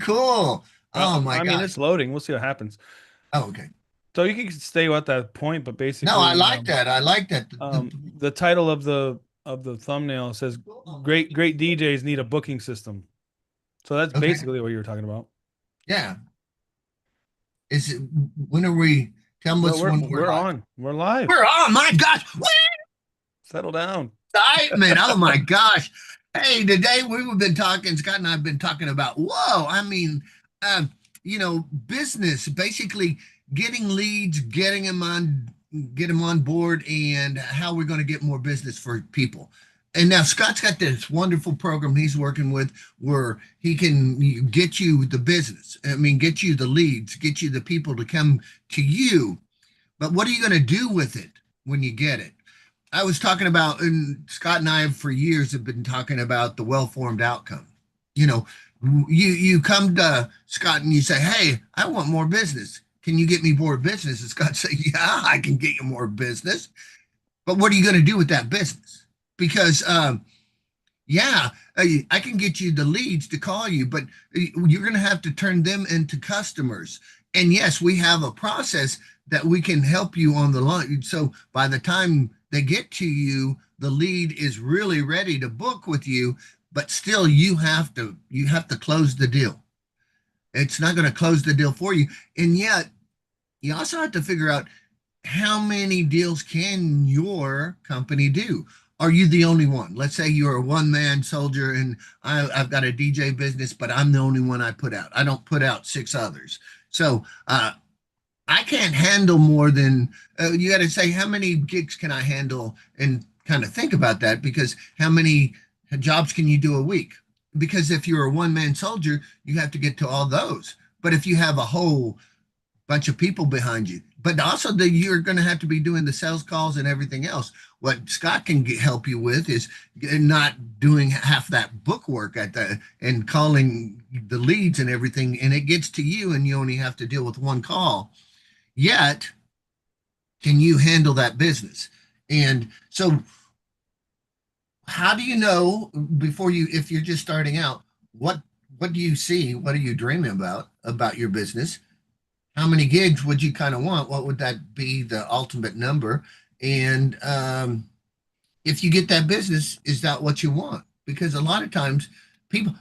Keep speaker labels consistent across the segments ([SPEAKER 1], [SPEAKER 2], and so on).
[SPEAKER 1] cool. Oh my
[SPEAKER 2] I mean,
[SPEAKER 1] gosh.
[SPEAKER 2] it's loading. We'll see what happens.
[SPEAKER 1] Oh, okay.
[SPEAKER 2] So you can stay at that point, but
[SPEAKER 1] No, I
[SPEAKER 2] basically,
[SPEAKER 1] like that. I like that.
[SPEAKER 2] the title of the thumbnail says great DJs need a booking system. So that's
[SPEAKER 1] Okay.
[SPEAKER 2] basically what you were talking about.
[SPEAKER 1] Yeah. Is it, when are we? Tell
[SPEAKER 2] Well,
[SPEAKER 1] us when we're
[SPEAKER 2] we're
[SPEAKER 1] live.
[SPEAKER 2] on. We're live.
[SPEAKER 1] We're, oh my gosh. What
[SPEAKER 2] Settle down.
[SPEAKER 1] excitement. Oh my gosh. Hey, today we've been talking, Scott and I have been talking about, whoa, I mean, um, business, basically getting leads, get them on board and how we're going to get more business for people. And now Scott's got this wonderful program he's working with where he can get you the business. I mean, get you the leads, get you the people to come to you. But what are you going to do with it when you get it? I was talking about, and Scott and I have for years have been talking about the well-formed outcome. You know, you come to Scott and you say, "Hey, I want more business. Can you get me more business?" And Scott say, "Yeah, I can get you more business. But what are you going to do with that business? Because yeah, I can get you the leads to call you, but you're going to have to turn them into customers. And yes, we have a process that we can help you on the line. So by the time they get to you, the lead is really ready to book with you, but still you have to close the deal. It's not going to close the deal for you. And yet, you also have to figure out how many deals can your company do? Are you the only one? Let's say you're a one man soldier and I've got a DJ business, but I'm the only one I put out. I don't put out six others. So I can't handle more than you got to say, how many gigs can I handle and kind of think about that because how many jobs can you do a week? Because if you're a one man soldier, you have to get to all those. But if you have a whole bunch of people behind you. But also, you're going to have to be doing the sales calls and everything else. What Scott can help you with is not doing half that book work at the and calling the leads and everything, and it gets to you, and you only have to deal with one call. Yet, can you handle that business? And so, how do you know before you, if you're just starting out, what what do you see? What are you dreaming about your business? How many gigs would you kind of want? What would that be the ultimate number? And if you get that business, is that what you want? Because a lot of times people,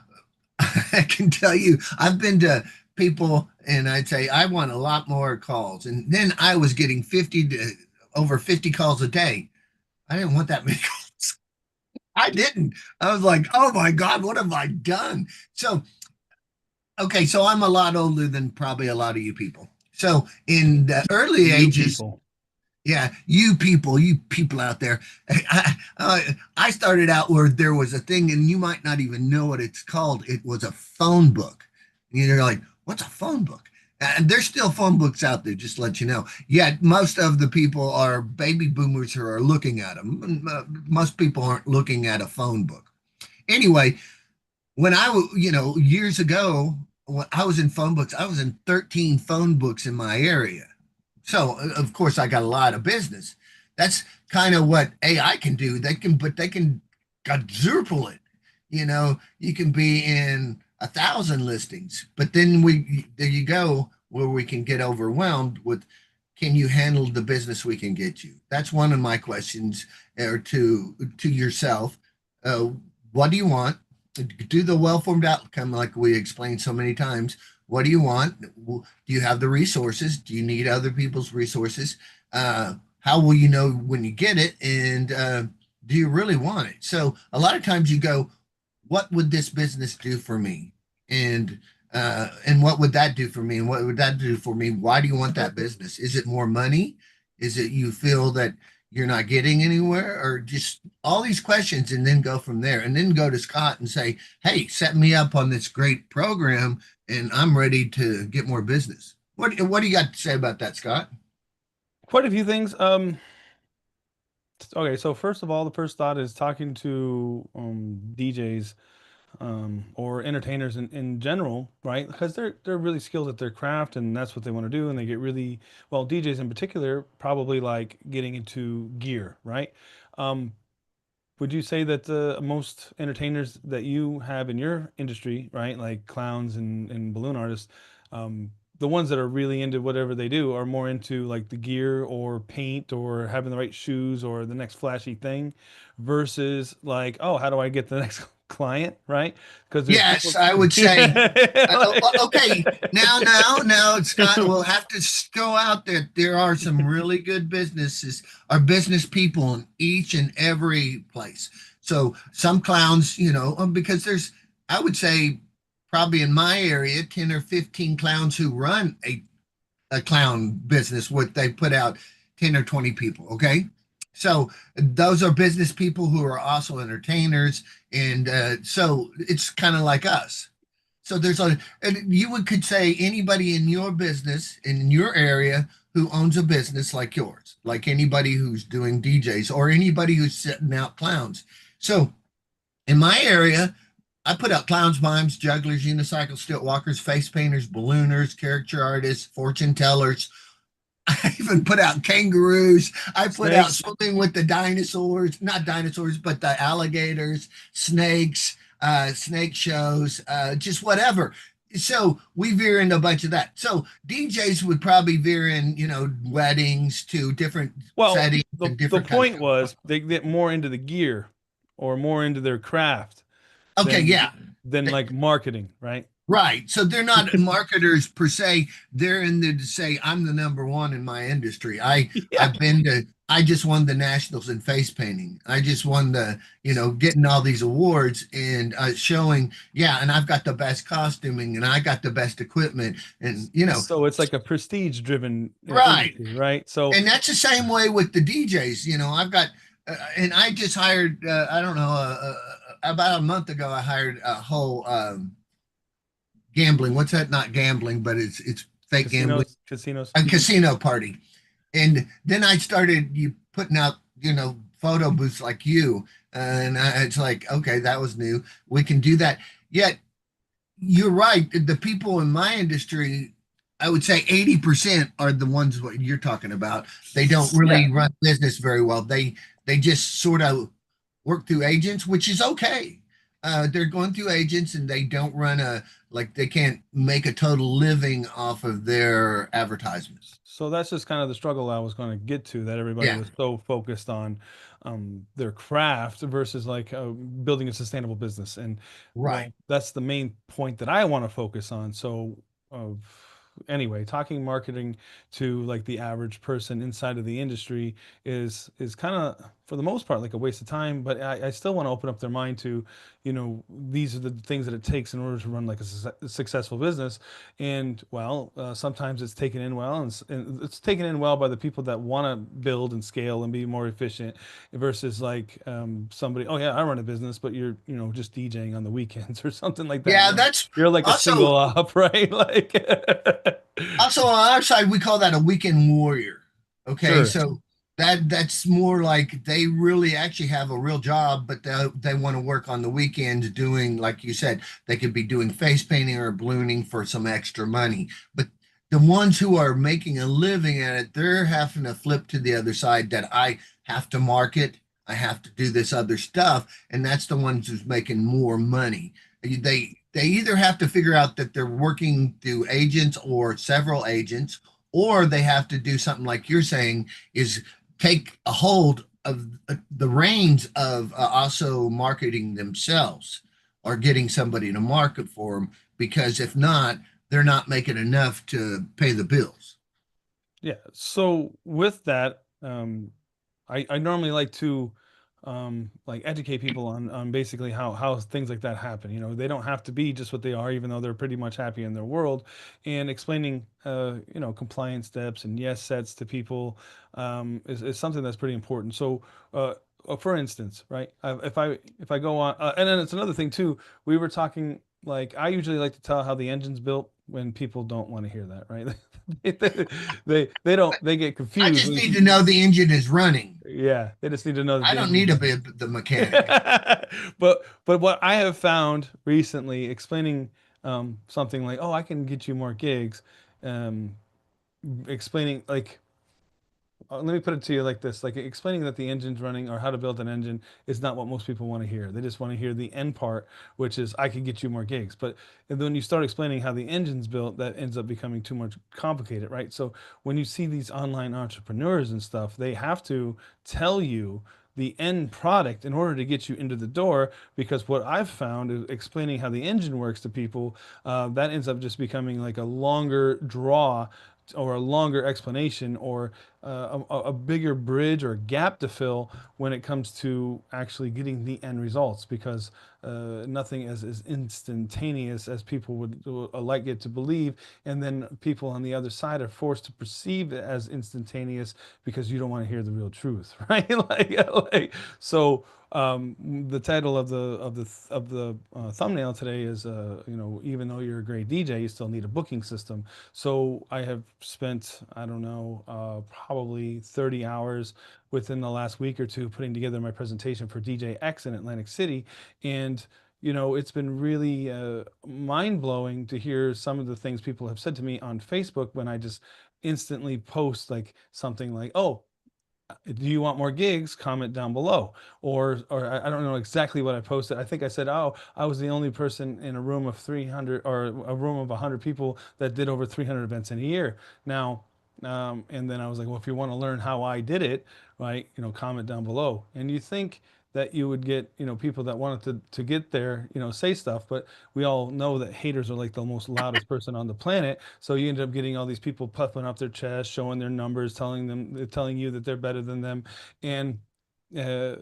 [SPEAKER 1] I can tell you, I've been to people and I'd say, I want a lot more calls. And then I was getting 50 to over 50 calls a day. I didn't want that many calls. I didn't. I was like, oh my God, what have I done? So okay, so I'm a lot older than probably a lot of you people. So in the early
[SPEAKER 2] You
[SPEAKER 1] ages,
[SPEAKER 2] people.
[SPEAKER 1] yeah, you people out there, I started out where there was a thing, and you might not even know what it's called. It was a phone book. And you're like, what's a phone book? And there's still phone books out there, just to let you know. Yet most of the people are baby boomers who are looking at them. Most people aren't looking at a phone book. Anyway, when years ago, when I was in phone books, I was in 13 phone books in my area. So, of course, I got a lot of business. That's kind of what AI can do. They can quadruple it. You can be in 1,000 listings, but then there you go, where we can get overwhelmed with, can you handle the business we can get you? That's one of my questions, or to yourself. Uh, what do you want? Do the well-formed outcome like we explained so many times. What do you want? Do you have the resources? Do you need other people's resources? How will you know when you get it? And do you really want it? So a lot of times you go, what would this business do for me? And what would that do for me? And what would that do for me? Why do you want that business? Is it more money? Is it you feel that you're not getting anywhere, or just all these questions, and then go from there, and then go to Scott and say, hey, set me up on this great program and I'm ready to get more business. What do you got to say about that, Scott?
[SPEAKER 2] Quite a few things. Okay, so first of all, the first thought is talking to DJs or entertainers in general, right? Because they're really skilled at their craft and that's what they want to do, and they get really well. DJs in particular probably like getting into gear, right? Um, would you say that most entertainers that you have in your industry, right, like clowns and balloon artists, the ones that are really into whatever they do are more into like the gear or paint or having the right shoes or the next flashy thing versus like, oh, how do I get the next client, right? Because there's
[SPEAKER 1] Yes,
[SPEAKER 2] people.
[SPEAKER 1] I would say. Okay, now, Scott,
[SPEAKER 2] Yeah.
[SPEAKER 1] we'll have to go out there. There are some really good businesses or business people in each and every place. So some clowns, because I would say, probably in my area, 10 or 15 clowns who run a clown business, what they put out 10 or 20 people. Okay. So those are business people who are also entertainers. And so it's kind of like us. So and you could say anybody in your business, in your area, who owns a business like yours, like anybody who's doing DJs or anybody who's setting out clowns. So in my area, I put out clowns, mimes, jugglers, unicycle, stilt walkers, face painters, ballooners, character artists, fortune tellers. I even put out kangaroos. I put out
[SPEAKER 2] Snakes.
[SPEAKER 1] swimming with the dinosaurs, not dinosaurs, but the alligators, snakes, snake shows, just whatever. So we veer into a bunch of that. So DJs would probably veer in, weddings to different
[SPEAKER 2] Well,
[SPEAKER 1] settings and
[SPEAKER 2] the
[SPEAKER 1] different kind
[SPEAKER 2] point was they get more into the gear or more into their craft
[SPEAKER 1] of. Okay,
[SPEAKER 2] than
[SPEAKER 1] yeah.
[SPEAKER 2] like marketing, right?
[SPEAKER 1] Right. So they're not marketers per se. They're in there to say, I'm the number one in my industry.
[SPEAKER 2] Yeah.
[SPEAKER 1] I just won the nationals in face painting. I just won getting all these awards and showing, yeah, and I've got the best costuming and I got the best equipment. And,
[SPEAKER 2] So it's like a prestige driven
[SPEAKER 1] right.
[SPEAKER 2] industry, right? So
[SPEAKER 1] And that's the same way with the DJs. I've got, and I just hired, I don't know, about a month ago, I hired a whole, gambling. What's that? Not gambling, but it's fake gambling.
[SPEAKER 2] casinos.
[SPEAKER 1] A casino party. And then I started you putting out, photo booths like you. And it's like, okay, that was new. We can do that. Yet you're right. The people in my industry, I would say 80% are the ones what you're talking about. They don't
[SPEAKER 2] Yeah.
[SPEAKER 1] really run business very well. They just sort of work through agents, which is okay. They're going through agents and they don't run like they can't make a total living off of their advertisements.
[SPEAKER 2] So that's just kind of the struggle I was going to get to, that everybody
[SPEAKER 1] Yeah,
[SPEAKER 2] was so focused on their craft versus like building a sustainable business. And
[SPEAKER 1] right.
[SPEAKER 2] well, that's the main point that I want to focus on. So, uh, anyway, talking marketing to like the average person inside of the industry is kind of for the most part like a waste of time. But I still want to open up their mind to, these are the things that it takes in order to run like a successful business. And well, sometimes it's taken in well, and it's taken in well by the people that want to build and scale and be more efficient, versus like somebody, oh yeah, I run a business, but you're just DJing on the weekends or something like that.
[SPEAKER 1] Yeah,
[SPEAKER 2] You're
[SPEAKER 1] that's
[SPEAKER 2] you're like a
[SPEAKER 1] also
[SPEAKER 2] single op, right? Like,
[SPEAKER 1] also on our side we call that a weekend warrior. Okay,
[SPEAKER 2] sure.
[SPEAKER 1] so that's more like they really actually have a real job, but they want to work on the weekends doing, like you said, they could be doing face painting or ballooning for some extra money. But the ones who are making a living at it, they're having to flip to the other side that I have to market, I have to do this other stuff, and that's the ones who's making more money. They either have to figure out that they're working through agents or several agents, or they have to do something like you're saying, is take a hold of the reins of also marketing themselves or getting somebody to market for them, because if not, they're not making enough to pay the bills.
[SPEAKER 2] Yeah. So with that, I normally like to like educate people on basically how things like that happen. They don't have to be just what they are, even though they're pretty much happy in their world. And explaining compliance steps and yes sets to people is something that's pretty important. So for instance, right, if I go on, and then it's another thing too. We were talking, like, I usually like to tell how the engine's built when people don't want to hear that, right? They don't, they get
[SPEAKER 1] I
[SPEAKER 2] confused
[SPEAKER 1] just need to know the engine is running.
[SPEAKER 2] yeah, they just need to know that
[SPEAKER 1] I
[SPEAKER 2] the
[SPEAKER 1] don't need
[SPEAKER 2] engine's
[SPEAKER 1] to
[SPEAKER 2] running.
[SPEAKER 1] be the mechanic.
[SPEAKER 2] But what I have found recently, explaining something like, oh, I can get you more gigs, um, explaining like let me put it to you like this: like explaining that the engine's running or how to build an engine is not what most people want to hear. They just want to hear the end part, which is I can get you more gigs. But when you start explaining how the engine's built, that ends up becoming too much complicated, right? So when you see these online entrepreneurs and stuff, they have to tell you the end product in order to get you into the door, because what I've found is explaining how the engine works to people, that ends up just becoming like a longer draw or a longer explanation, or a bigger bridge or gap to fill when it comes to actually getting the end results, because nothing is as instantaneous as people would like it to believe, and then people on the other side are forced to perceive it as instantaneous because you don't want to hear the real truth, right? So the title of the thumbnail today is, even though you're a great DJ, you still need a booking system. So I have spent, I don't know, probably 30 hours within the last week or two putting together my presentation for DJ X in Atlantic City. And, it's been really mind blowing to hear some of the things people have said to me on Facebook when I just instantly post like something like, "Oh, do you want more gigs? Comment down below." Or I don't know exactly what I posted. I think I said, "Oh, I was the only person in a room of 300 or a room of 100 people that did over 300 events in a year." Now, and then I was like, "Well, if you want to learn how I did it, right, comment down below." And you think that you would get, people that wanted to get there, say stuff, but we all know that haters are like the most loudest person on the planet. So you end up getting all these people puffing up their chest, showing their numbers, telling you that they're better than them. And uh,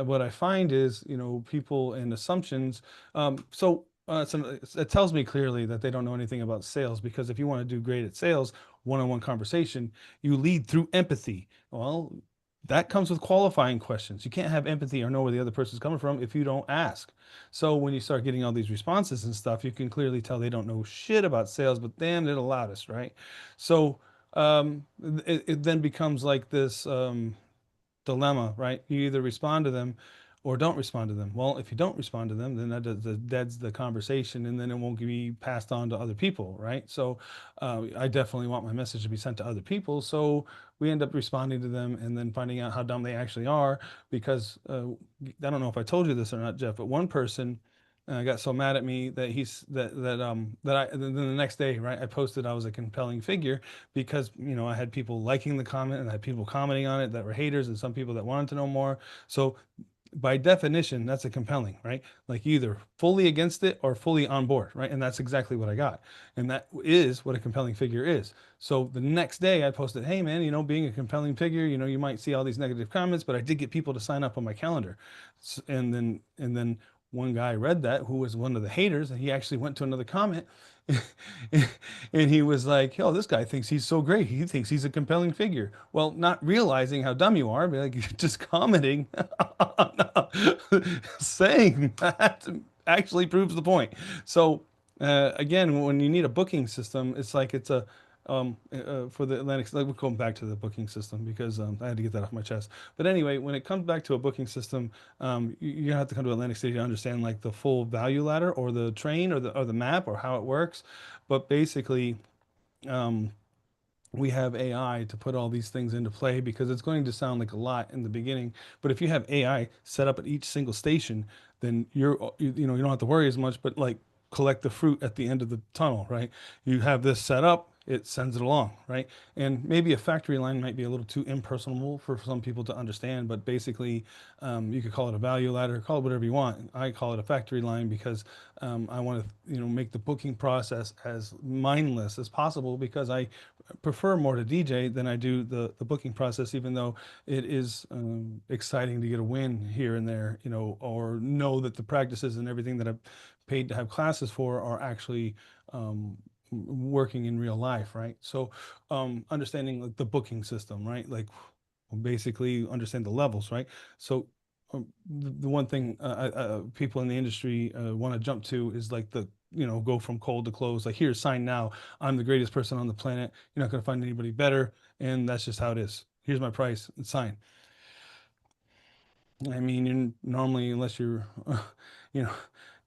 [SPEAKER 2] what I find is, people and assumptions. It tells me clearly that they don't know anything about sales, because if you want to do great at sales, one-on-one conversation, you lead through empathy. Well, that comes with qualifying questions. You can't have empathy or know where the other person's coming from if you don't ask. So when you start getting all these responses and stuff, you can clearly tell they don't know shit about sales, but damn, they're the loudest, right? So it then becomes like this dilemma, right? You either respond to them or don't respond to them. Well, if you don't respond to them, then that deads the conversation, and then it won't be passed on to other people, right? So I definitely want my message to be sent to other people. So we end up responding to them and then finding out how dumb they actually are, because I don't know if I told you this or not, Jeff, but one person got so mad at me that then the next day, right, I posted I was a compelling figure, because I had people liking the comment and I had people commenting on it that were haters and some people that wanted to know more. So by definition, that's a compelling, right? Like either fully against it or fully on board, right? And that's exactly what I got. And that is what a compelling figure is. So the next day I posted, "Hey man, being a compelling figure, you might see all these negative comments, but I did get people to sign up on my calendar." And then one guy read that, who was one of the haters, and he actually went to another comment and he was like, "Oh, this guy thinks he's so great. He thinks he's a compelling figure." Well, not realizing how dumb you are, like you're just commenting saying that actually proves the point. So again, when you need a booking system, it's like it's a for the Atlantic. Like, we're going back to the booking system because I had to get that off my chest. But anyway, when it comes back to a booking system, you have to come to Atlantic City to understand like the full value ladder, or the train, or the map, or how it works. But basically, um, we have AI to put all these things into play, because it's going to sound like a lot in the beginning. But if you have AI set up at each single station, then you don't have to worry as much, but like collect the fruit at the end of the tunnel, right? You have this set up, it sends it along, right? And maybe a factory line might be a little too impersonal for some people to understand, but basically, you could call it a value ladder, call it whatever you want. I call it a factory line because I want to, make the booking process as mindless as possible, because I prefer more to DJ than I do the booking process, even though it is exciting to get a win here and there, or know that the practices and everything that I've paid to have classes for are actually working in real life, right? So understanding like the booking system, right? Like basically understand the levels, right? So the one thing people in the industry want to jump to is like the go from cold to close. Like, "Here, sign now. I'm the greatest person on the planet. You're not going to find anybody better, and that's just how it is. Here's my price, and sign." I mean, you normally, unless you're, you know,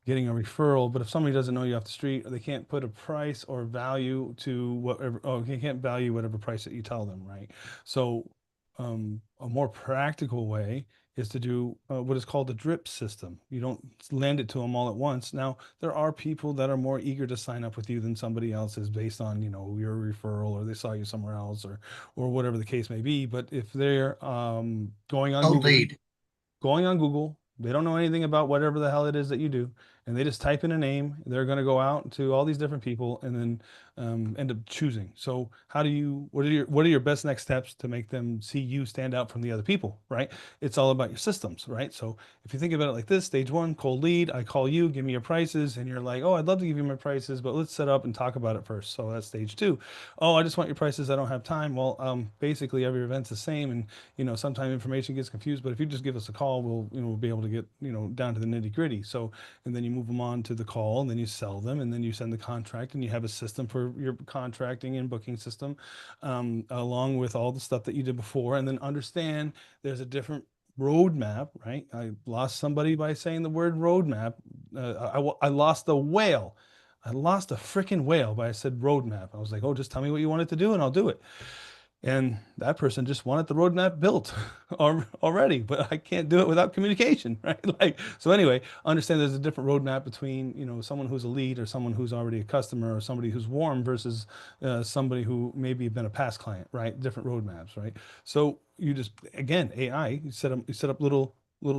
[SPEAKER 2] getting a referral, but if somebody doesn't know you off the street, they can't put a price or value to whatever, oh, they can't value whatever price that you tell them, right? So a more practical way is to do what is called a drip system. You don't land it to them all at once. Now, there are people that are more eager to sign up with you than somebody else is based on, your referral or they saw you somewhere else or whatever the case may be. But if they're
[SPEAKER 1] Cold lead.
[SPEAKER 2] going on Google. They don't know anything about whatever the hell it is that you do, and they just type in a name. They're going to go out to all these different people and then end up choosing. So, how do you? What are your best next steps to make them see you stand out from the other people? Right? It's all about your systems, right? So, if you think about it like this, stage one, cold lead. I call you, give me your prices, and you're like, oh, I'd love to give you my prices, but let's set up and talk about it first. So that's stage two. Oh, I just want your prices. I don't have time. Well, basically every event's the same, and sometimes information gets confused, but if you just give us a call, we'll be able to get, down to the nitty gritty. So, and then you move them on to the call and then you sell them and then you send the contract and you have a system for your contracting and booking system, along with all the stuff that you did before. And then understand there's a different roadmap, right? I lost somebody by saying the word roadmap. I lost the whale. I lost a freaking whale by I said roadmap. I was like, oh, just tell me what you want it to do and I'll do it. And that person just wanted the roadmap built already, but I can't do it without communication, right? Like, so anyway, understand there's a different roadmap between, someone who's a lead or someone who's already a customer or somebody who's warm versus somebody who maybe been a past client, right? Different roadmaps, right? So you just, again, AI, you set up little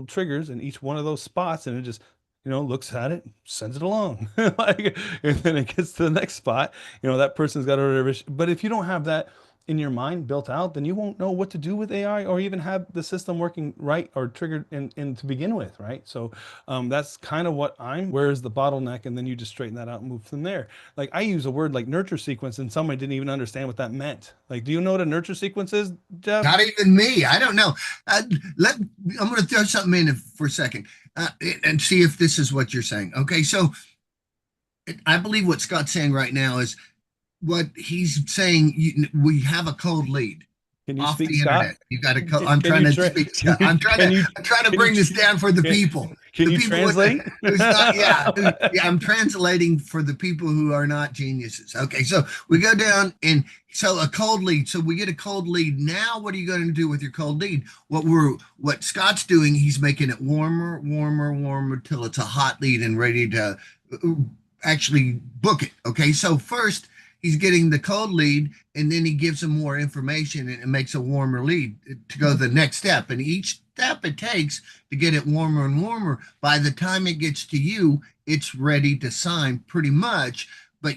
[SPEAKER 2] triggers in each one of those spots and it just, looks at it, sends it along. Like, and then it gets to the next spot, that person's got a reservation. But if you don't have that, in your mind built out, then you won't know what to do with AI or even have the system working right or triggered in to begin with, right? So that's kind of what where's the bottleneck, and then you just straighten that out and move from there. Like I use a word like nurture sequence, and somebody didn't even understand what that meant. Like, do you know what a nurture sequence is, Jeff?
[SPEAKER 1] Not even me. I don't know. Uh, I'm going to throw something in for a second and see if this is what you're saying. Okay, so I believe what Scott's saying right now is what he's saying. We have a cold lead
[SPEAKER 2] Can you
[SPEAKER 1] off
[SPEAKER 2] speak,
[SPEAKER 1] the
[SPEAKER 2] Scott?
[SPEAKER 1] internet. You got to.
[SPEAKER 2] Can,
[SPEAKER 1] I'm
[SPEAKER 2] can
[SPEAKER 1] trying
[SPEAKER 2] you
[SPEAKER 1] to
[SPEAKER 2] tra-
[SPEAKER 1] speak.
[SPEAKER 2] can you
[SPEAKER 1] I'm trying
[SPEAKER 2] can
[SPEAKER 1] to.
[SPEAKER 2] you
[SPEAKER 1] I'm trying to
[SPEAKER 2] can you
[SPEAKER 1] bring this down for the
[SPEAKER 2] can,
[SPEAKER 1] people.
[SPEAKER 2] can
[SPEAKER 1] The
[SPEAKER 2] you
[SPEAKER 1] people with
[SPEAKER 2] translate?
[SPEAKER 1] who's not. Yeah, yeah. I'm translating for the people who are not geniuses. Okay, so we go down and so a cold lead. So we get a cold lead. Now, what are you going to do with your cold lead? What Scott's doing? He's making it warmer, warmer, warmer till it's a hot lead and ready to uh, actually book it. Okay, so first he's getting the cold lead and then he gives them more information and it makes a warmer lead to go to the next step. And each step it takes to get it warmer and warmer, by the time it gets to you, it's ready to sign pretty much. But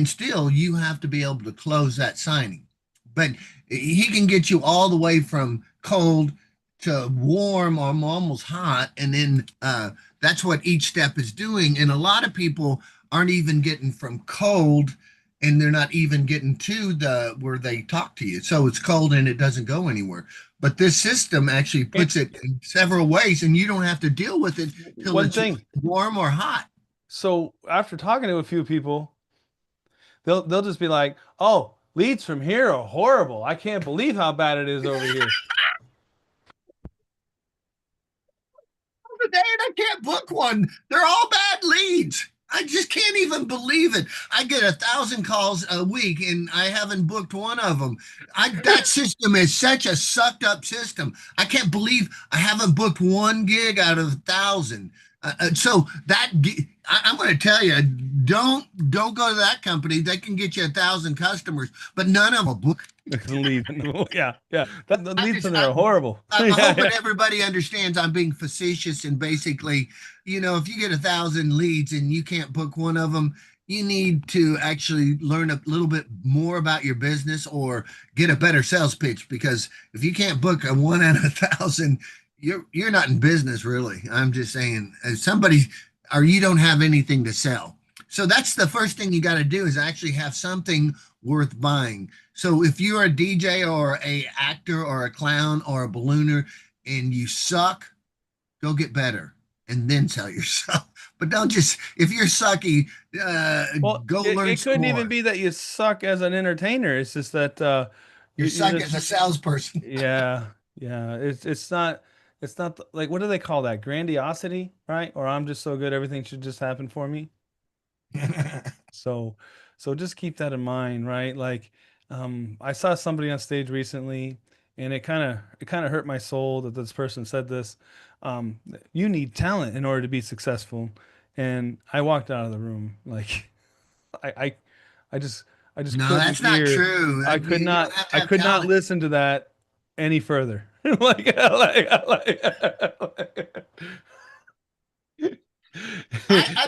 [SPEAKER 1] still you have to be able to close that signing. But he can get you all the way from cold to warm or almost hot. And then that's what each step is doing. And a lot of people aren't even getting from cold and they're not even getting to the where they talk to you. So it's cold and it doesn't go anywhere. But this system actually puts it in several ways and you don't have to deal with it till
[SPEAKER 2] One
[SPEAKER 1] it's
[SPEAKER 2] thing.
[SPEAKER 1] warm or hot.
[SPEAKER 2] So after talking to a few people, they'll just be like, "Oh, leads from here are horrible. I can't believe how bad it is over here."
[SPEAKER 1] Today and I can't book one. They're all bad leads. I just can't even believe it. I get 1,000 calls a week and I haven't booked one of them. That system is such a sucked up system. I can't believe I haven't booked one gig out of 1,000. So I'm going to tell you, don't go to that company. They can get you 1,000 customers, but none of them book.
[SPEAKER 2] Lead. Yeah, yeah. The
[SPEAKER 1] I
[SPEAKER 2] leads
[SPEAKER 1] just
[SPEAKER 2] from there are horrible.
[SPEAKER 1] I'm
[SPEAKER 2] Yeah,
[SPEAKER 1] hoping
[SPEAKER 2] yeah.
[SPEAKER 1] everybody understands I'm being facetious and basically, if you get 1,000 leads and you can't book one of them, you need to actually learn a little bit more about your business or get a better sales pitch because if you can't book a one out of 1,000, you're not in business really. I'm just saying, as somebody, or you don't have anything to sell. So that's the first thing you got to do is actually have something worth buying. So if you're a DJ or a actor or a clown or a ballooner and you suck, go get better and then sell yourself. But don't just if you're sucky, uh,
[SPEAKER 2] Well,
[SPEAKER 1] go learn
[SPEAKER 2] it
[SPEAKER 1] some
[SPEAKER 2] couldn't even
[SPEAKER 1] more.
[SPEAKER 2] be that you suck as an entertainer. It's just that
[SPEAKER 1] You
[SPEAKER 2] you're
[SPEAKER 1] suck as
[SPEAKER 2] just
[SPEAKER 1] a salesperson.
[SPEAKER 2] yeah, yeah. It's not like what do they call that? Grandiosity, right? Or I'm just so good, everything should just happen for me. So, so just keep that in mind, right? Like, I saw somebody on stage recently, and it kind of hurt my soul that this person said this. Um, you need talent in order to be successful, and I walked out of the room like I I, I just I just
[SPEAKER 1] No,
[SPEAKER 2] couldn't
[SPEAKER 1] that's not
[SPEAKER 2] hear.
[SPEAKER 1] true. You don't have to
[SPEAKER 2] I
[SPEAKER 1] have
[SPEAKER 2] could not
[SPEAKER 1] talent.
[SPEAKER 2] listen to that any further.
[SPEAKER 1] I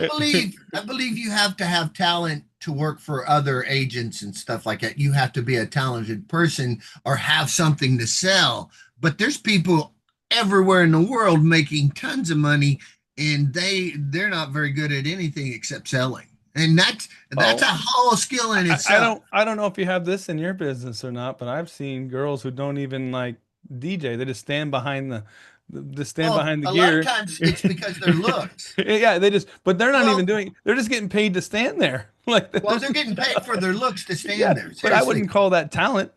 [SPEAKER 1] believe you have to have talent to work for other agents and stuff like that. You have to be a talented person or have something to sell. But there's people everywhere in the world making tons of money, and they're not very good at anything except selling. And that's a
[SPEAKER 2] Oh,
[SPEAKER 1] whole skill in itself.
[SPEAKER 2] I don't know if you have this in your business or not, but I've seen girls who don't even like DJ. They just stand behind the stand
[SPEAKER 1] Well,
[SPEAKER 2] behind the
[SPEAKER 1] a lot of
[SPEAKER 2] gear.
[SPEAKER 1] times it's because their looks.
[SPEAKER 2] Yeah, but they're not even
[SPEAKER 1] Well,
[SPEAKER 2] doing, they're just getting paid to stand there. Like
[SPEAKER 1] well,
[SPEAKER 2] there's,
[SPEAKER 1] they're getting paid for their looks to
[SPEAKER 2] yeah,
[SPEAKER 1] stand there.
[SPEAKER 2] but I
[SPEAKER 1] Seriously.
[SPEAKER 2] wouldn't call that talent.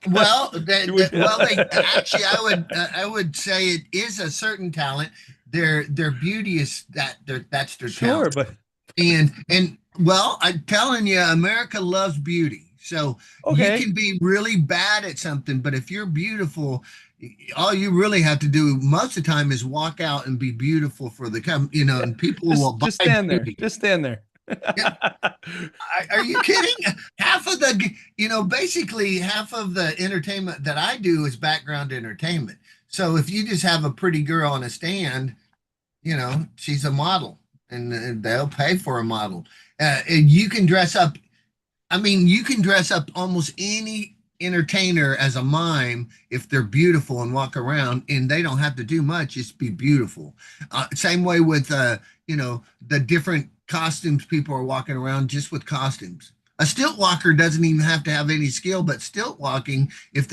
[SPEAKER 1] Well,
[SPEAKER 2] You would,
[SPEAKER 1] they actually, I would say it is a certain talent. Their beauty is that's their
[SPEAKER 2] sure,
[SPEAKER 1] talent.
[SPEAKER 2] but
[SPEAKER 1] And well, I'm telling you, America loves beauty. So you
[SPEAKER 2] okay.
[SPEAKER 1] can be really bad at something, but if you're beautiful, all you really have to do most of the time is walk out and be beautiful for
[SPEAKER 2] Yeah,
[SPEAKER 1] and people will
[SPEAKER 2] just
[SPEAKER 1] buy
[SPEAKER 2] stand there.
[SPEAKER 1] beauty.
[SPEAKER 2] Just stand there.
[SPEAKER 1] Yeah, are you kidding? Half of basically half of the entertainment that I do is background entertainment. So if you just have a pretty girl on a stand, she's a model, and they'll pay for a model. And you can dress up. I mean, you can dress up almost any entertainer as a mime if they're beautiful and walk around, and they don't have to do much, just be beautiful. Same way with the different costumes people are walking around just with costumes. A stilt walker doesn't even have to have any skill, but stilt walking, if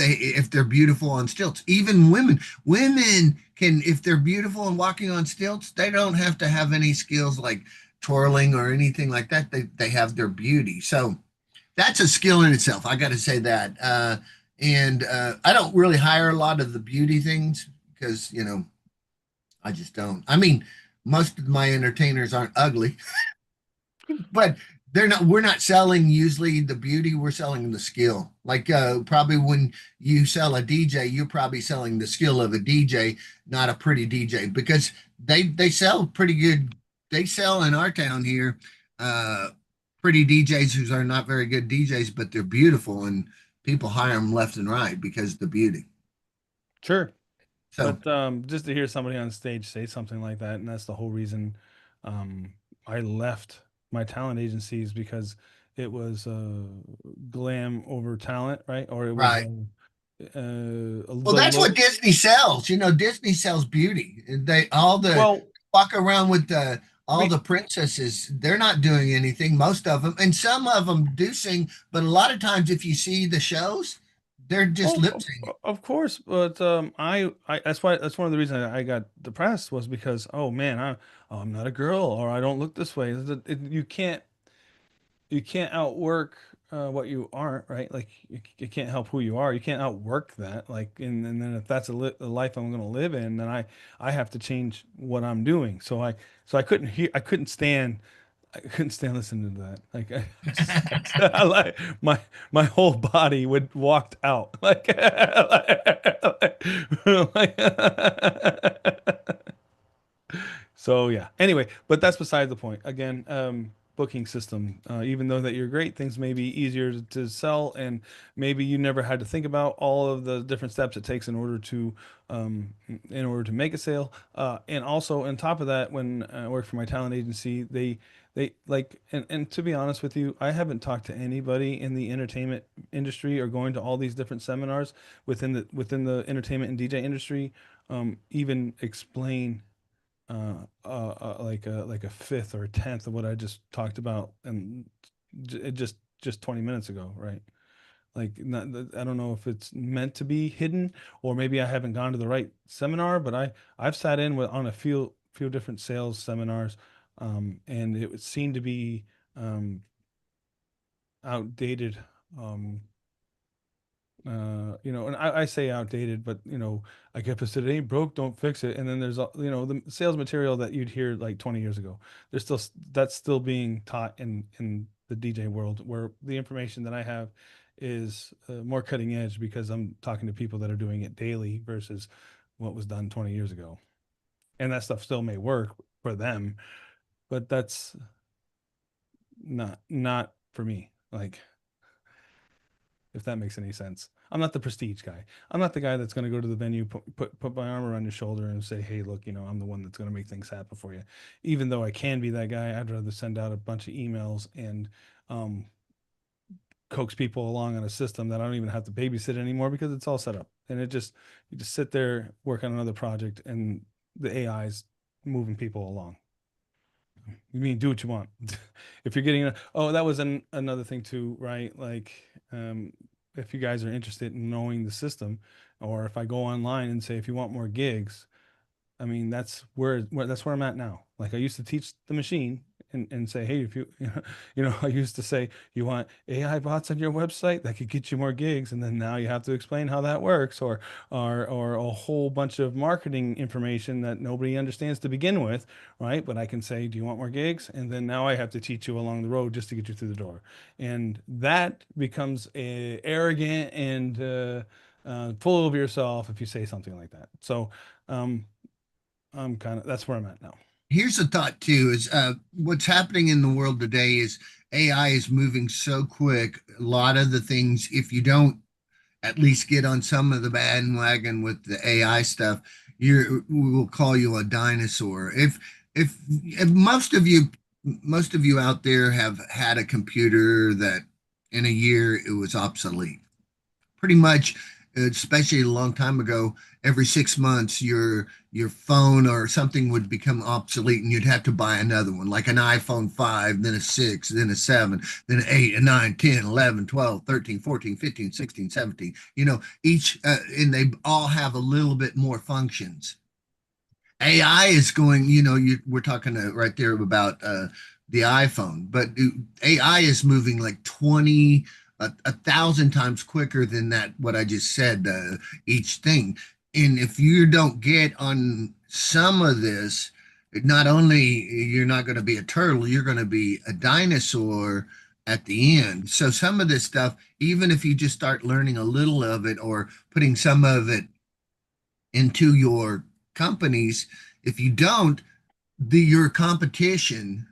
[SPEAKER 1] they're beautiful on stilts, even women can, if they're beautiful and walking on stilts, they don't have to have any skills like twirling or anything like that. They have their beauty. So that's a skill in itself. I got to say that. And I don't really hire a lot of the beauty things because, I just don't. I mean, most of my entertainers aren't ugly, but we're not selling usually the beauty, we're selling the skill. Like probably when you sell a DJ, you're probably selling the skill of a DJ, not a pretty DJ, because they sell pretty good. They sell in our town here uh pretty DJs who are not very good DJs, but they're beautiful, and people hire them left and right because of the beauty.
[SPEAKER 2] Sure.
[SPEAKER 1] So
[SPEAKER 2] But just to hear somebody on stage say something like that, and that's the whole reason um, I left my talent agencies because it was glam over talent, right? Or it was
[SPEAKER 1] right. Well,
[SPEAKER 2] the
[SPEAKER 1] that's what
[SPEAKER 2] look.
[SPEAKER 1] Disney sells. Disney sells beauty. They all the
[SPEAKER 2] Well,
[SPEAKER 1] walk around with all
[SPEAKER 2] we
[SPEAKER 1] the princesses. They're not doing anything. Most of them, and some of them do sing. But a lot of times, if you see the shows, they're just
[SPEAKER 2] oh
[SPEAKER 1] lip syncing.
[SPEAKER 2] of course, but I that's one of the reasons I got depressed was because oh man I'm not a girl or I don't look this way. You can't outwork what you aren't, right? Like you can't help who you are. You can't outwork that. Like, and then if that's a life I'm going to live in, then I have to change what I'm doing. So I couldn't stand listening to that. Like, I like my whole body would walked out. Like, so yeah. Anyway, but that's beside the point. Again, booking system. Even though that you're great, things may be easier to sell, and maybe you never had to think about all of the different steps it takes in order to make a sale. And also on top of that, when I worked for my talent agency, they like and to be honest with you, I haven't talked to anybody in the entertainment industry or going to all these different seminars within the entertainment and DJ industry, even explain like a fifth or a tenth of what I just talked about, and it just 20 minutes ago, right? Like not, I don't know if it's meant to be hidden or maybe I haven't gone to the right seminar, but I've sat in with on a few different sales seminars, and it would seem to be outdated. Um, and I say outdated, but like if it ain't broke, don't fix it. And then there's the sales material that you'd hear like 20 years ago. There's still that's still being taught in the DJ world, where the information that I have is more cutting edge because I'm talking to people that are doing it daily versus what was done 20 years ago. And that stuff still may work for them, but that's not for me. Like, if that makes any sense. I'm not the prestige guy. I'm not the guy that's going to go to the venue, put my arm around your shoulder and say, "Hey, look, I'm the one that's going to make things happen for you." Even though I can be that guy, I'd rather send out a bunch of emails and um, coax people along on a system that I don't even have to babysit anymore because it's all set up. And you just sit there, work on another project, and the AI's moving people along. You mean do what you want. If you're getting oh, that was another thing too, right? Like, if you guys are interested in knowing the system, or if I go online and say if you want more gigs, I mean, that's where I'm at now. Like, I used to teach the machine and say, hey, if you, I used to say, you want AI bots on your website that could get you more gigs, and then now you have to explain how that works, or a whole bunch of marketing information that nobody understands to begin with, right? But I can say, do you want more gigs? And then now I have to teach you along the road just to get you through the door, and that becomes arrogant and full of yourself if you say something like that. So. I'm kind of that's where I'm at now.
[SPEAKER 1] Here's a thought too: is what's happening in the world today is AI is moving so quick. A lot of the things, if you don't at least get on some of the bandwagon with the AI stuff, we will call you a dinosaur. If most of you out there have had a computer that in a year it was obsolete, pretty much, especially a long time ago, every 6 months your phone or something would become obsolete and you'd have to buy another one, like an iPhone 5, then a 6, then a 7, then an 8, a 9, 10, 11, 12, 13, 14, 15, 16, 17. Each and they all have a little bit more functions. AI is going, we're talking right there about the iPhone, but AI is moving like 1,000 times quicker than that, what I just said, each thing. And if you don't get on some of this, not only you're not going to be a turtle, you're going to be a dinosaur at the end. So some of this stuff, even if you just start learning a little of it or putting some of it into your companies, if you don't, your competition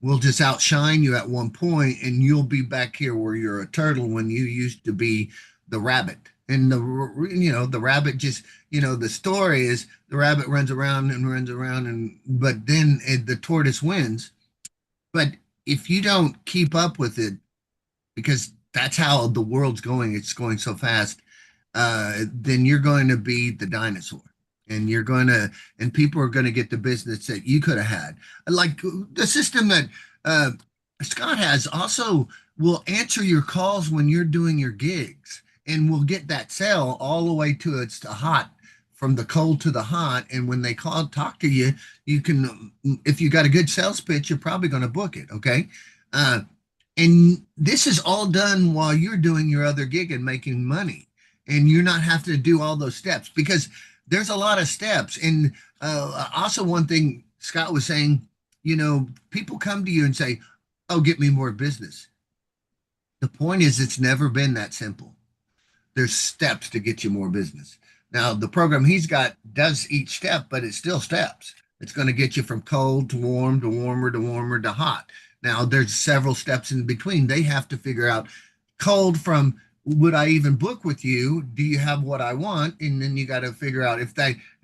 [SPEAKER 1] will just outshine you at one point, and you'll be back here where you're a turtle when you used to be the rabbit. And the rabbit just, the story is the rabbit runs around and runs around, and but then the tortoise wins. But if you don't keep up with it, because that's how the world's going, it's going so fast, then you're going to be the dinosaur. And and people are going to get the business that you could have had. Like the system that uh, Scott has also will answer your calls when you're doing your gigs and will get that sale all the way to it's the hot, from the cold to the hot. And when they talk to you, you can, if you got a good sales pitch, you're probably going to book it. Okay. Uh, and this is all done while you're doing your other gig and making money. And you're not having to do all those steps because there's a lot of steps. And also, one thing Scott was saying, people come to you and say, "Oh, get me more business." The point is, it's never been that simple. There's steps to get you more business. Now, the program he's got does each step, but it's still steps. It's going to get you from cold to warm to warmer to warmer to hot. Now, there's several steps in between. They have to figure out cold from, would I even book with you? Do you have what I want? And then you got to figure out if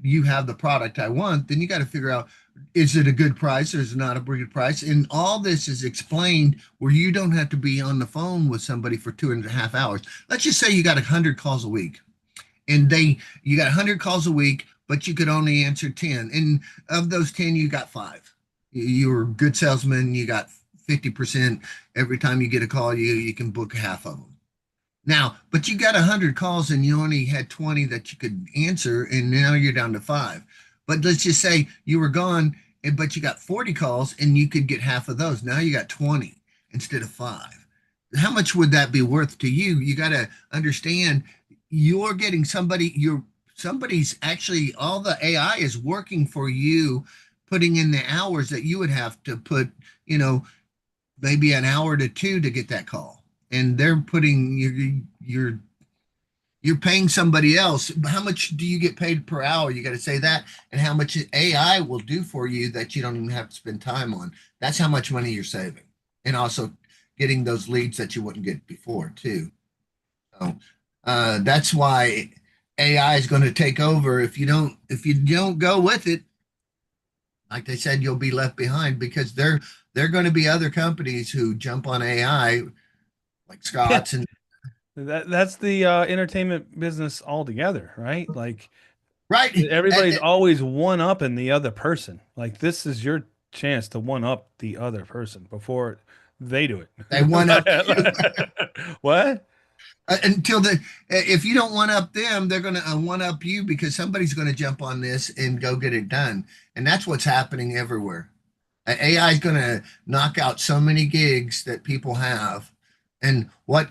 [SPEAKER 1] you have the product I want, then you got to figure out, is it a good price or is it not a good price? And all this is explained where you don't have to be on the phone with somebody for 2.5 hours. Let's just say you got 100 calls a week, and you got 100 calls a week, but you could only answer 10. And of those 10, you got five. You were a good salesman. You got 50%. Every time you get a call, you can book half of them. Now, but you got 100 calls and you only had 20 that you could answer, and now you're down to five. But let's just say you were gone, but you got 40 calls and you could get half of those. Now you got 20 instead of five. How much would that be worth to you? You got to understand you're getting somebody's actually, all the AI is working for you, putting in the hours that you would have to put, maybe an hour to two to get that call. and they're putting you're paying somebody else. How much do you get paid per hour? You got to say that, and how much AI will do for you that you don't even have to spend time on. That's how much money you're saving, and also getting those leads that you wouldn't get before too. So that's why AI is going to take over. If you don't go with it, like they said, you'll be left behind because there are going to be other companies who jump on AI like
[SPEAKER 2] Yeah,
[SPEAKER 1] Scott's and
[SPEAKER 2] that's the entertainment business altogether, right? Like
[SPEAKER 1] right.
[SPEAKER 2] everybody's always one up in the other person. Like this is your chance to one up the other person before they do
[SPEAKER 1] They one up you.
[SPEAKER 2] it. What?
[SPEAKER 1] Until the if you don't one up them, they're going to one up you because somebody's going to jump on this and go get it done, and that's what's happening everywhere. AI is going to knock out so many gigs that people have, and what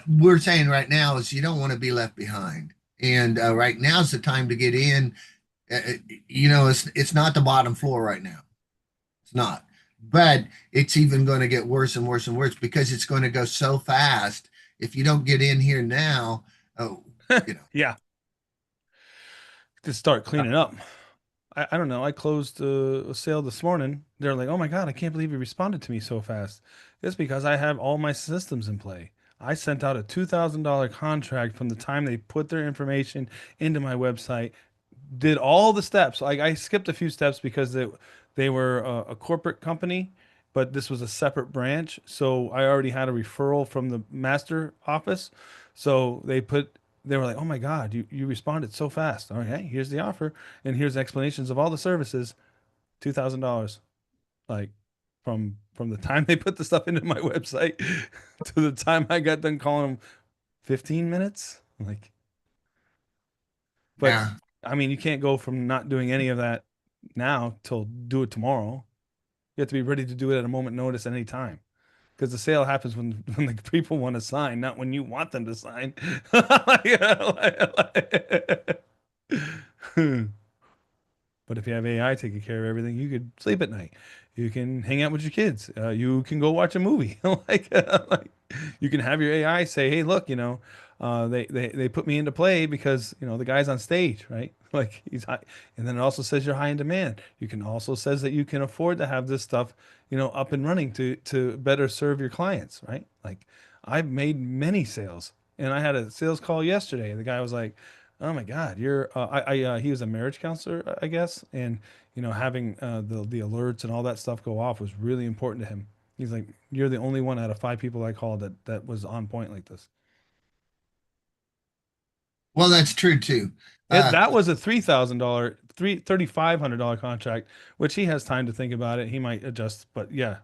[SPEAKER 1] we're saying right now is you don't want to be left behind, and right now is the time to get in. It's not the bottom floor right now. It's not. But it's even going to get worse and worse and worse because it's going to go so fast. If you don't get in here now, oh, you know.
[SPEAKER 2] Yeah, to start cleaning up. I don't know. I closed a sale this morning. They're like, "Oh my God, I can't believe you responded to me so fast." It's because I have all my systems in play. I sent out a $2,000 contract from the time they put their information into my website, did all the steps. Like I skipped a few steps because they were a corporate company, but this was a separate branch. So I already had a referral from the master office. So they were like, "Oh my God, you responded so fast." Okay, here's the offer, and here's explanations of all the services. $2,000, like from the time they put the stuff into my website to the time I got done calling them, 15 minutes. Like, but
[SPEAKER 1] Yeah.
[SPEAKER 2] I mean, you can't go from not doing any of that now till do it tomorrow. You have to be ready to do it at a moment notice at any time because the sale happens when the people want to sign, not when you want them to sign. But if you have AI taking care of everything, you could sleep at night. You can hang out with your kids. You can go watch a movie. Like you can have your AI say, "Hey, look, they put me into play because the guy's on stage, right? Like he's high." And then it also says you're high in demand. You can also says that you can afford to have this stuff, up and running to better serve your clients, right? Like I've made many sales, and I had a sales call yesterday. The guy was like, "Oh my God, you're he was a marriage counselor, I guess, and having the alerts and all that stuff go off was really important to him. He's like, you're the only one out of five people I called that was on point like this.
[SPEAKER 1] Well, that's true too. Uh,
[SPEAKER 2] That was a $3,000, $3,500 contract, which he has time to think about it. He might adjust, but yeah,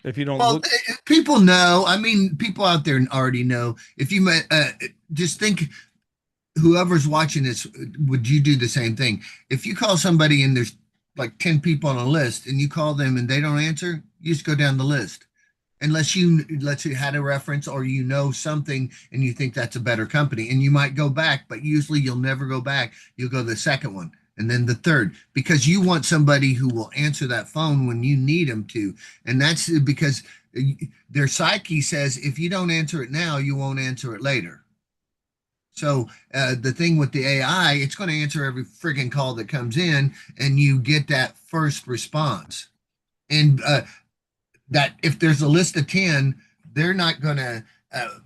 [SPEAKER 2] if you don't
[SPEAKER 1] well,
[SPEAKER 2] look,
[SPEAKER 1] people know. I mean, people out there already know. If you just think, whoever's watching this, would you do the same thing? If you call somebody and there's like 10 people on a list and you call them and they don't answer, you just go down the list. Unless you had a reference or something and you think that's a better company and you might go back, but usually you'll never go back. You'll go to the second one and then the third because you want somebody who will answer that phone when you need them to. And that's because their psyche says if you don't answer it now, you won't answer it later. So the thing with the AI, it's going to answer every frigging call that comes in, and you get that first response. And that if there's a list of 10, they're not going to,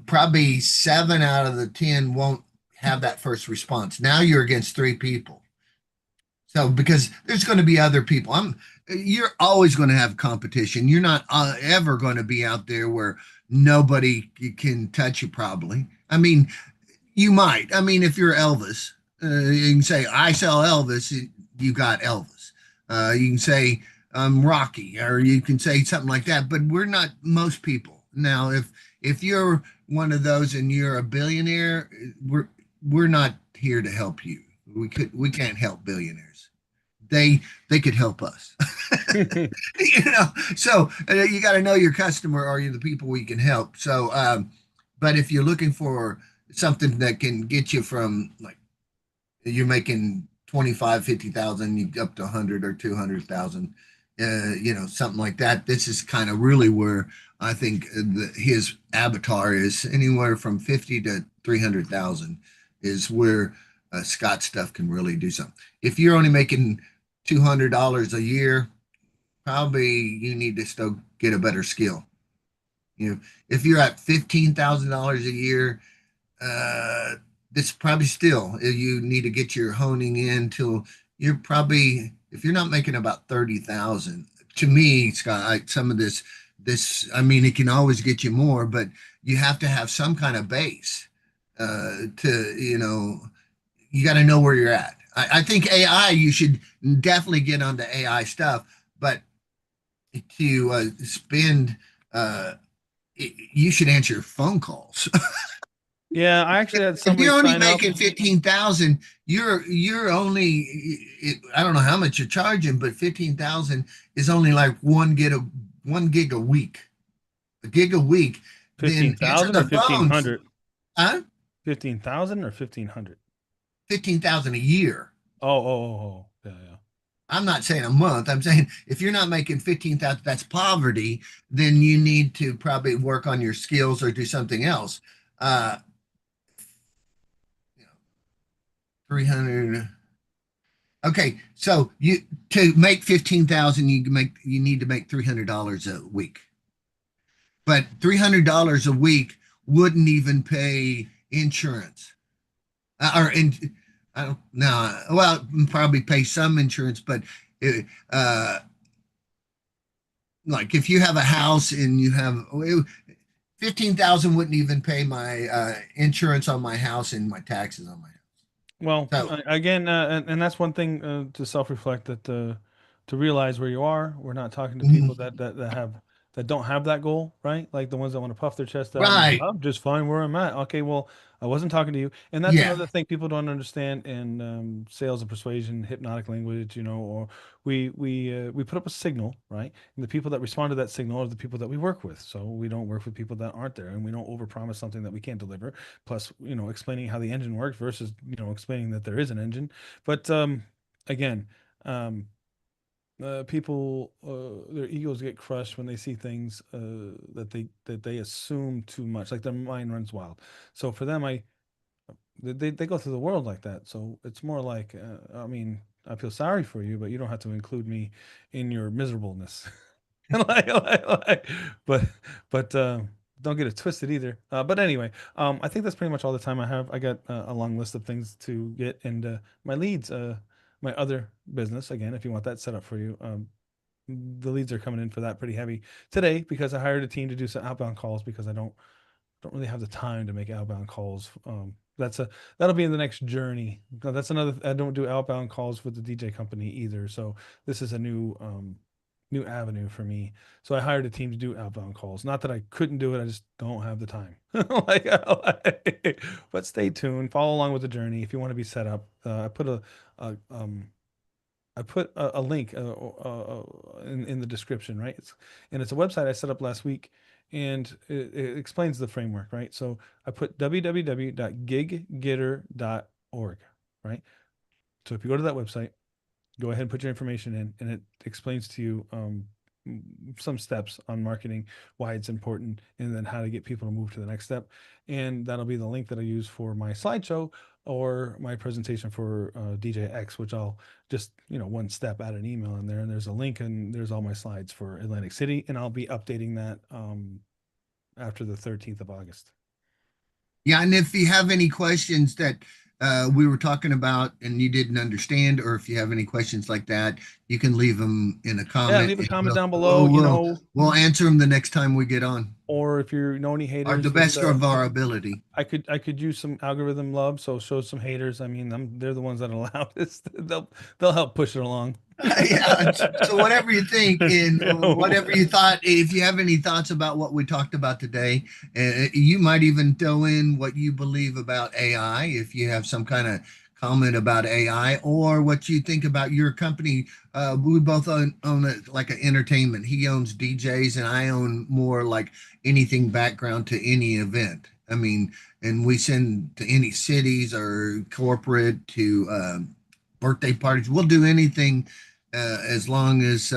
[SPEAKER 1] probably 7 out of the 10 won't have that first response. Now you're against three people. So because there's going to be other people, you're always going to have competition. You're not ever going to be out there where nobody can touch you, probably. I mean, you might. I mean, if you're Elvis, you can say, I sell Elvis, you got Elvis. You can say, Rocky, or you can say something like that, but we're not most people. Now, if you're one of those and you're a billionaire, we're not here to help you. We can't help billionaires. They could help us. So you got to know your customer or you the people we can help. So but if you're looking for something that can get you from like you're making 25, 50,000 up to 100 or 200,000, something like that. This is kind of really where I think his avatar is anywhere from 50 to 300,000 is where Scott stuff can really do something. If you're only making $200 a year, probably you need to still get a better skill. You know, if you're at $15,000 a year, uh, this probably still you need to get your honing in till you're probably if you're not making about 30,000. To me, Scott, some of this I mean it can always get you more, but you have to have some kind of base to you got to know where you're at. I think AI you should definitely get onto AI stuff, but to spend you should answer phone calls.
[SPEAKER 2] Yeah, I actually had
[SPEAKER 1] If
[SPEAKER 2] somebody
[SPEAKER 1] you're only
[SPEAKER 2] sign up.
[SPEAKER 1] making 15,000, you're only I don't know how much you're charging, but 15,000 is only like 1 gig a week. A gig a week. Then answer
[SPEAKER 2] 15,000 or
[SPEAKER 1] the phones.
[SPEAKER 2] 1,500?
[SPEAKER 1] Huh?
[SPEAKER 2] 15,000 or 1,500?
[SPEAKER 1] 15,000 a year.
[SPEAKER 2] Yeah, yeah.
[SPEAKER 1] I'm not saying a month. I'm saying if you're not making 15,000, that's poverty, then you need to probably work on your skills or do something else. Uh, 300. Okay, so you to make 15,000, you need to make $300 a week. But $300 a week wouldn't even pay insurance. Or in I don't know. Well, probably pay some insurance, but it, like if you have a house and you have 15,000 wouldn't even pay my insurance on my house and my taxes on my house.
[SPEAKER 2] Well,
[SPEAKER 1] So
[SPEAKER 2] again, and that's one thing to self-reflect, that to realize where you are. We're not talking to people
[SPEAKER 1] mhm,
[SPEAKER 2] that have that don't have that goal, right? Like the ones that want to puff their chest out and
[SPEAKER 1] right.
[SPEAKER 2] I'm just fine where I'm at. Okay, well, I wasn't talking to you, and that's
[SPEAKER 1] Yeah.
[SPEAKER 2] another thing people don't understand in sales and persuasion, hypnotic language, or we put up a signal, right? And the people that respond to that signal are the people that we work with. So we don't work with people that aren't there, and we don't overpromise something that we can't deliver. Plus, explaining how the engine works versus explaining that there is an engine. But again, um, people their egos get crushed when they see things that they assume too much, like their mind runs wild. So for them, they go through the world like that. So it's more like, I mean, I feel sorry for you, but you don't have to include me in your miserableness. like, but but don't get it twisted either. But anyway, I think that's pretty much all the time I have. I got a long list of things to get, and my leads, my other business. Again, if you want that set up for you, the leads are coming in for that pretty heavy today because I hired a team to do some outbound calls because I don't really have the time to make outbound calls. That'll be in the next journey. That's another. I don't do outbound calls with the DJ company either. So this is a new avenue for me. So I hired a team to do outbound calls. Not that I couldn't do it, I just don't have the time. But stay tuned. Follow along with the journey if you want to be set up. A I put a link in the description, right? It's a website I set up last week, and it explains the framework, right? So I put www.giggetter.org, right? So if you go to that website, go ahead and put your information in, and it explains to you some steps on marketing, why it's important, and then how to get people to move to the next step. And that'll be the link that I use for my slideshow or my presentation for DJ X, which I'll just, one step, add an email in there, and there's a link, and there's all my slides for Atlantic City, and I'll be updating that after the 13th of August.
[SPEAKER 1] Yeah, and if you have any questions that we were talking about and you didn't understand, or if you have any questions like that, you can leave them in a
[SPEAKER 2] Yeah,
[SPEAKER 1] comment,
[SPEAKER 2] leave a
[SPEAKER 1] and
[SPEAKER 2] comment
[SPEAKER 1] we'll
[SPEAKER 2] down below,
[SPEAKER 1] we'll we'll, we'll answer them the next time we get on,
[SPEAKER 2] or if you know any
[SPEAKER 1] or the
[SPEAKER 2] haters that
[SPEAKER 1] best of our ability.
[SPEAKER 2] I could use some algorithm love, so show some haters. I mean, they're the ones that allow this. They'll help push it along.
[SPEAKER 1] Yeah. So whatever you think and
[SPEAKER 2] Yeah.
[SPEAKER 1] whatever you thought, if you have any thoughts about what we talked about today, you might even throw in what you believe about AI. If you have some kind of comment about AI or what you think about your company, we both own it like an entertainment. He owns DJs and I own more like anything background to any event. I mean, and we send to any cities or corporate to birthday parties. We'll do anything as long as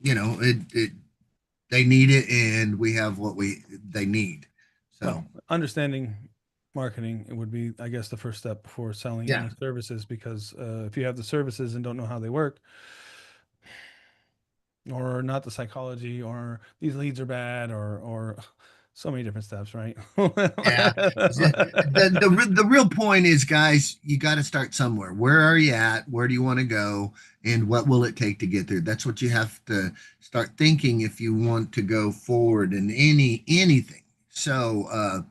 [SPEAKER 1] it they need it, and we have what we they need. So
[SPEAKER 2] Well, understanding marketing it would be, I guess, the first step before selling
[SPEAKER 1] yeah.
[SPEAKER 2] any services, because if you have the services and don't know how they work, or not the psychology, or these leads are bad, or so many different steps, right?
[SPEAKER 1] Yeah. The real point is, guys, you got to start somewhere. Where are you at? Where do you want to go? And what will it take to get there? That's what you have to start thinking if you want to go forward in anything. So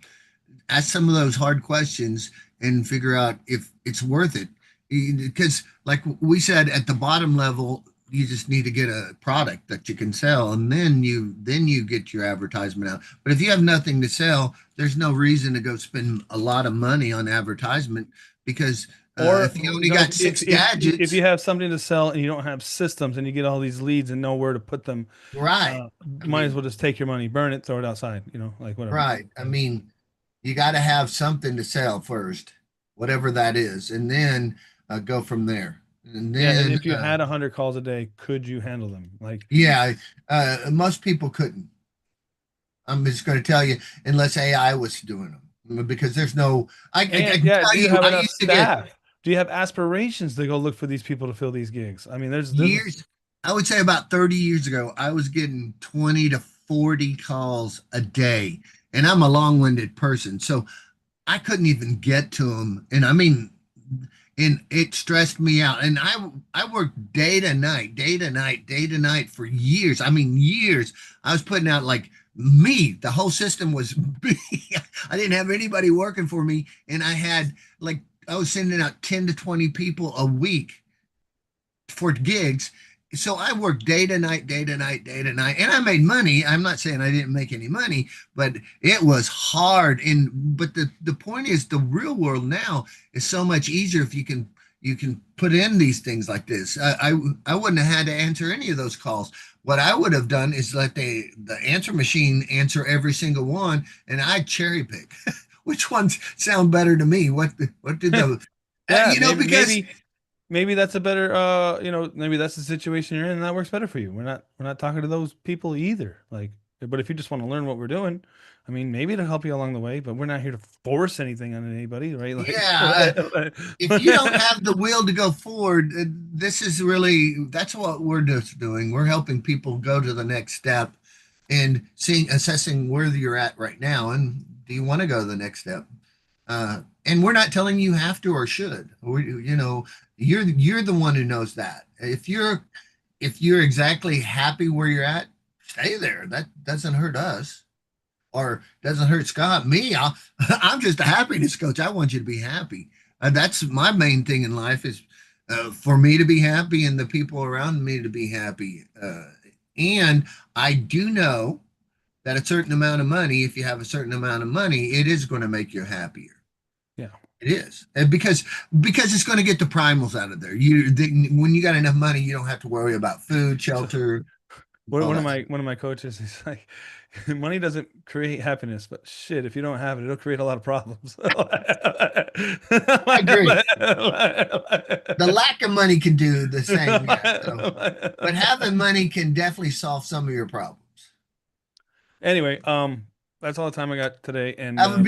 [SPEAKER 1] ask some of those hard questions and figure out if it's worth it. Because, like we said, at the bottom level, you just need to get a product that you can sell, and then you get your advertisement out. But if you have nothing to sell, there's no reason to go spend a lot of money on advertisement because
[SPEAKER 2] Or
[SPEAKER 1] if you only got
[SPEAKER 2] if
[SPEAKER 1] six gadgets,
[SPEAKER 2] you have something to sell and you don't have systems and you get all these leads and know where to put them,
[SPEAKER 1] right?
[SPEAKER 2] uh,
[SPEAKER 1] I
[SPEAKER 2] might as
[SPEAKER 1] mean,
[SPEAKER 2] well just take your money, burn it, throw it outside, like whatever.
[SPEAKER 1] right. I mean, you got to have something to sell first, whatever that is, and then go from there. And
[SPEAKER 2] Yeah, and
[SPEAKER 1] then,
[SPEAKER 2] if you had 100 calls a day, could you handle them? Like,
[SPEAKER 1] yeah, most people couldn't. I'm just going to tell you, unless AI was doing them, because there's no. I
[SPEAKER 2] and
[SPEAKER 1] can
[SPEAKER 2] yeah,
[SPEAKER 1] tell
[SPEAKER 2] do you
[SPEAKER 1] you,
[SPEAKER 2] have
[SPEAKER 1] I
[SPEAKER 2] enough
[SPEAKER 1] used to get
[SPEAKER 2] staff? Do you have aspirations to go look for these people to fill these gigs? I mean, there's a,
[SPEAKER 1] years. I would say about 30 years ago, I was getting 20 to 40 calls a day, and I'm a long-winded person, so I couldn't even get to them. And I mean, and it stressed me out. And I worked day to night, day to night, day to night for years. I mean, years. I was putting out like me. The whole system was I didn't have anybody working for me, and I had like I was sending out 10 to 20 people a week for gigs. So I worked day to night, day to night, day to night, and I made money. I'm not saying I didn't make any money, but it was hard. And but the point is, the real world now is so much easier if you can put in these things like this. I wouldn't have had to answer any of those calls. What I would have done is let the answer machine answer every single one, and I cherry pick which ones sound better to me. What did the
[SPEAKER 2] yeah,
[SPEAKER 1] because
[SPEAKER 2] maybe that's a better maybe that's the situation you're in and that works better for you. We're not talking to those people either. Like, but if you just want to learn what we're doing, I mean, maybe it'll help you along the way, but we're not here to force anything on anybody, right? Like,
[SPEAKER 1] yeah, if you don't have the will to go forward, this is really that's what we're just doing. We're helping people go to the next step and assessing where you're at right now, and do you want to go to the next step? And we're not telling you have to or should. You're the one who knows that. If you're exactly happy where you're at, stay there. That doesn't hurt us or doesn't hurt Scott. I'm just a happiness coach. I want you to be happy. That's my main thing in life is for me to be happy and the people around me to be happy. And I do know that a certain amount of money, if you have a certain amount of money, it is going to make you happier.
[SPEAKER 2] yeah.
[SPEAKER 1] It is. And because it's going to get the primals out of there. When you got enough money, you don't have to worry about food,
[SPEAKER 2] So
[SPEAKER 1] shelter,
[SPEAKER 2] one
[SPEAKER 1] all
[SPEAKER 2] one of
[SPEAKER 1] that.
[SPEAKER 2] my one of my coaches, he's like, money doesn't create happiness, but shit, if you don't have it, it'll create a lot of problems.
[SPEAKER 1] I agree. The lack of money can do the same. Yeah. So, but having money can definitely solve some of your problems.
[SPEAKER 2] Anyway, that's all the time I got today, and
[SPEAKER 1] Have a